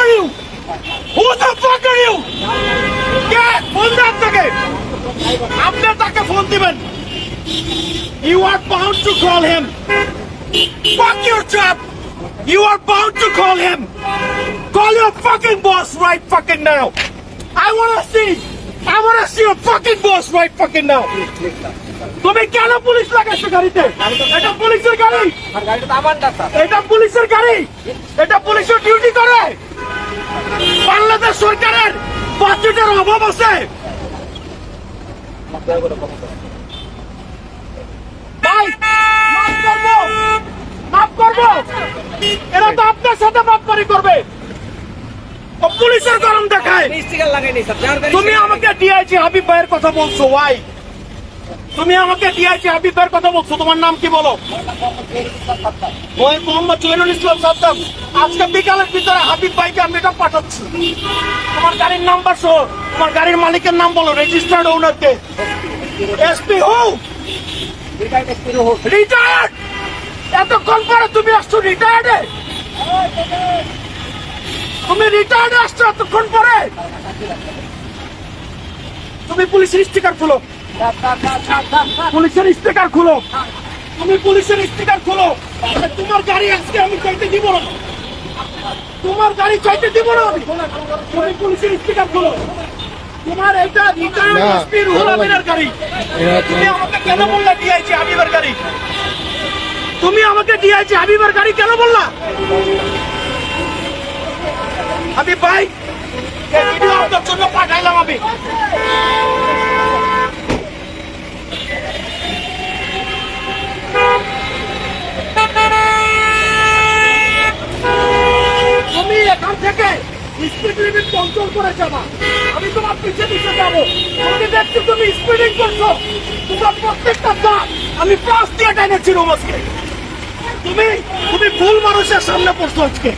are you? Who the fuck are you? কে phone দেন তাকে? আপনি তাকে ফোন দিবেন। You are bound to call him. Fuck your job. You are bound to call him. Call your fucking boss right fucking now. I wanna see your fucking boss right fucking now. তুমি কেন police লাগাইছো গাড়িতে? এটা পুলিশের গাড়ি। এটা পুলিশের গাড়ি। এটা পুলিশের ডিউটি করে। বাংলাদেশ সরকারের বাজেটের অভাব আছে। ভাই মাফ করবো। এরা তো আপনার সাথে মাপকারি করবে। ও পুলিশের গরম দেখায়। তুমি আমাকে ডিআইজি হাবিব ভাইয়ের কথা বলছো ভাই। তুমি আমাকে ডিআইজি হাবিব ভাইয়ের কথা বলছো। তোমার নাম কি বলো? মোহাম্মদ জহিরুল ইসলাম সাদ্দাম। আজকে বিকালের ভিতরে হাবিব ভাইকে আমি এটা পাঠাচ্ছি। তোমার গাড়ির নাম্বার সহ তোমার গাড়ির মালিকের নাম বলো, রেজিস্টার্ড ওনারকে। এসপি হু রিটায়ার্ড। এতক্ষণ পরে তুমি আসছো রিটায়ার্ডে? তুমি রিটায়ার্ডে আসছো এতক্ষণ পরে? তুমি পুলিশের স্টিকার খুলো। পুলিশের স্টিকার খুলো। তুমি পুলিশের স্টিকার খুলো। তোমার গাড়ি আজকে আমি চাইতে দিব না। তোমার গাড়ি চাইতে দিব না আমি। তুমি পুলিশের স্টিকার খুলো। তোমার এটা রিটায়ার্ড এসপি রুহুল আমিনের গাড়ি। তুমি আমাকে কেন বললা ডিআইজি হাবিবের গাড়ি? তুমি আমাকে ডিআইজি হাবিবের গাড়ি কেন বললা? হাবিব ভাই এই ভিডিও আপনার জন্য পাঠাইলাম আমি। তুমি এখান থেকে স্পিড লিমিট কন্ট্রোল করে যাবা। আমি তোমার পিছে পিছে যাবো। তুমি দেখছো তুমি স্পিডিং করছো। তোমার প্রত্যেকটা দাঁত আমি পাশ দিয়ে টাইনেছি রোমাসকে। তুমি ভুল মানুষের সামনে পড়ছো আজকে।